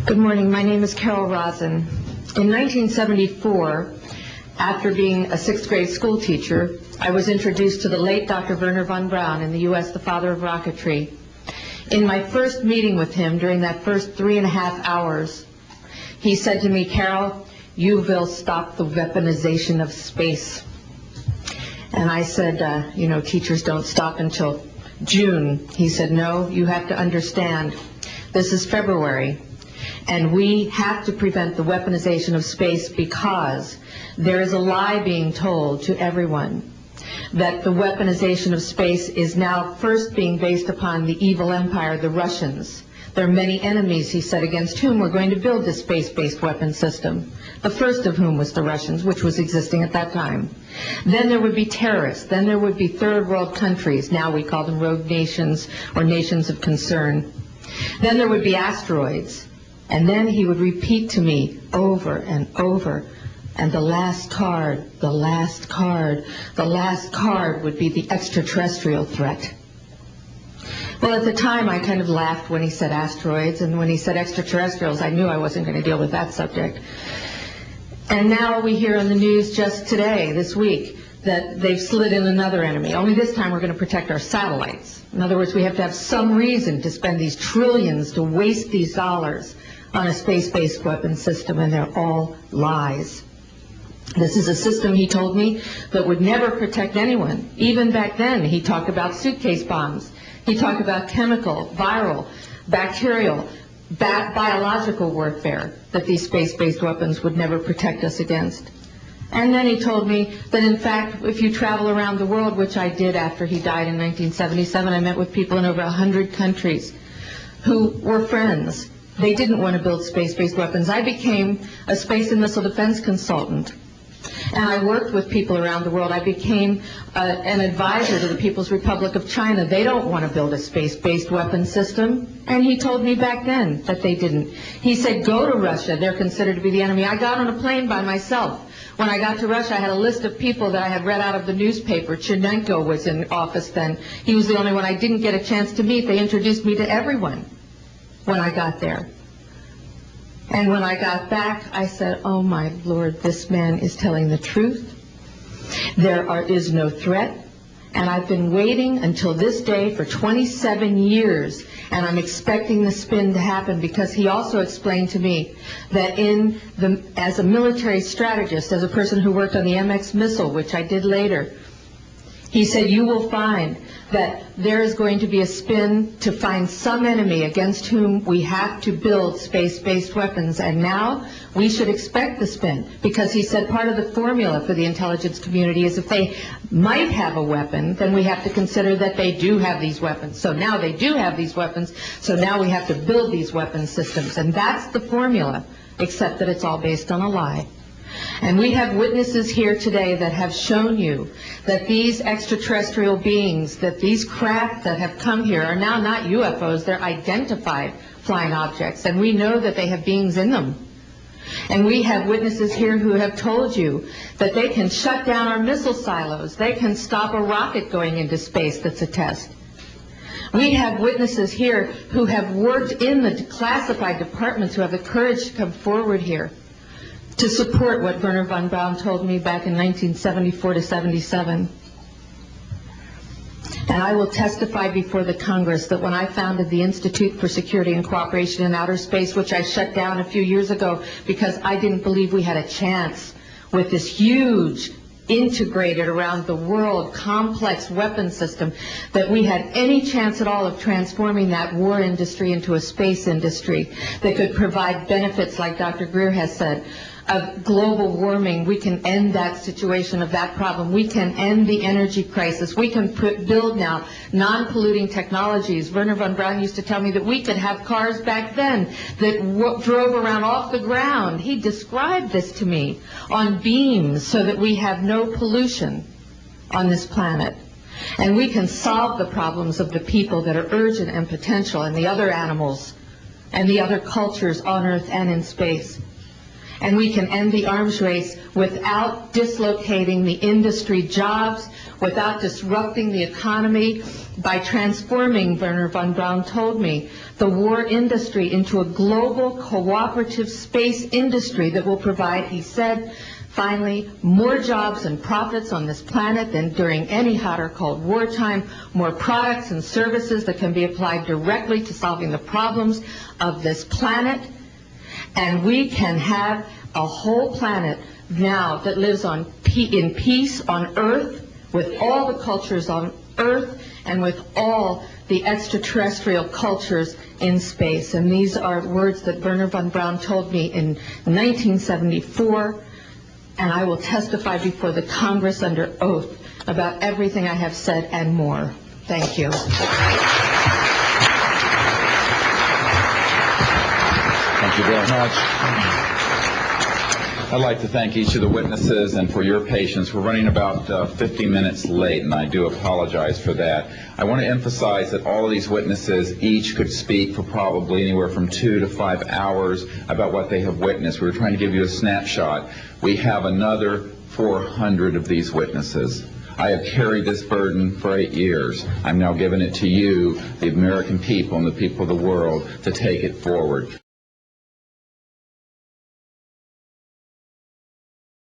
Good morning. My name is Carol Rosin. In 1974, after being a sixth grade school teacher, I was introduced to the late Dr. Wernher von Braun in the U.S., the father of rocketry. In my first meeting with him, during that first 3.5 hours, he said to me, "Carol, you will stop the weaponization of space." And I said, teachers don't stop until June. He said, "No, you have to understand, this is February. And we have to prevent the weaponization of space because there is a lie being told to everyone that the weaponization of space is now first being based upon the evil empire, the Russians. There are many enemies," he said, "against whom we're going to build this space-based weapon system. The first of whom was the Russians, which was existing at that time. Then there would be terrorists. Then there would be third world countries. Now we call them rogue nations or nations of concern. Then there would be asteroids." And then he would repeat to me over and over, and the last card would be the extraterrestrial threat. Well, at the time, I kind of laughed when he said asteroids, and when he said extraterrestrials, I knew I wasn't going to deal with that subject. And now we hear on the news just today, this week, that they've slid in another enemy. Only this time we're going to protect our satellites. In other words, we have to have some reason to spend these trillions, to waste these dollars on a space-based weapon system, and they're all lies. This is a system, he told me, that would never protect anyone. Even back then, he talked about suitcase bombs. He talked about chemical, viral, bacterial, biological warfare, that these space-based weapons would never protect us against. And then he told me that, in fact, if you travel around the world, which I did after he died in 1977, I met with people in over 100 countries who were friends. They didn't want to build space-based weapons. I became a space and missile defense consultant, and I worked with people around the world. I became an advisor to the People's Republic of China. They don't want to build a space-based weapon system, and he told me back then that they didn't. He said, "Go to Russia. They're considered to be the enemy." I got on a plane by myself. When I got to Russia, I had a list of people that I had read out of the newspaper. Chernenko was in office then. He was the only one I didn't get a chance to meet. They introduced me to everyone when I got there. And when I got back, I said, "Oh my Lord, this man is telling the truth. There is no threat." And I've been waiting until this day for 27 years, and I'm expecting the spin to happen, because he also explained to me that as a military strategist, as a person who worked on the MX missile, which I did later, he said, "You will find that there is going to be a spin to find some enemy against whom we have to build space-based weapons." And now we should expect the spin, because he said part of the formula for the intelligence community is if they might have a weapon, then we have to consider that they do have these weapons. So now they do have these weapons, so now we have to build these weapon systems. And that's the formula, except that it's all based on a lie. And we have witnesses here today that have shown you that these extraterrestrial beings, that these craft that have come here are now not UFOs, they're identified flying objects, and we know that they have beings in them. And we have witnesses here who have told you that they can shut down our missile silos, they can stop a rocket going into space that's a test. We have witnesses here who have worked in the classified departments, who have the courage to come forward here to support what Wernher von Braun told me back in 1974 to 77. And I will testify before the Congress that when I founded the Institute for Security and Cooperation in Outer Space, which I shut down a few years ago because I didn't believe we had a chance with this huge, integrated around the world, complex weapon system, that we had any chance at all of transforming that war industry into a space industry that could provide benefits, like Dr. Greer has said, of global warming. We can end that situation of that problem. We can end the energy crisis. We can build now non-polluting technologies. Wernher von Braun used to tell me that we could have cars back then that drove around off the ground. He described this to me on beams so that we have no pollution on this planet. And we can solve the problems of the people that are urgent and potential, and the other animals and the other cultures on Earth and in space. And we can end the arms race without dislocating the industry jobs, without disrupting the economy, by transforming, Werner von Braun told me, the war industry into a global cooperative space industry that will provide, he said, finally, more jobs and profits on this planet than during any hot or cold wartime, more products and services that can be applied directly to solving the problems of this planet. And we can have a whole planet now that lives in peace on Earth, with all the cultures on Earth, and with all the extraterrestrial cultures in space. And these are words that Werner von Braun told me in 1974, and I will testify before the Congress under oath about everything I have said and more. Thank you. Thank you very much. I'd like to thank each of the witnesses and for your patience. We're running about 50 minutes late, and I do apologize for that. I want to emphasize that all of these witnesses each could speak for probably anywhere from 2 to 5 hours about what they have witnessed. We were trying to give you a snapshot. We have another 400 of these witnesses. I have carried this burden for 8 years. I'm now giving it to you, the American people and the people of the world, to take it forward.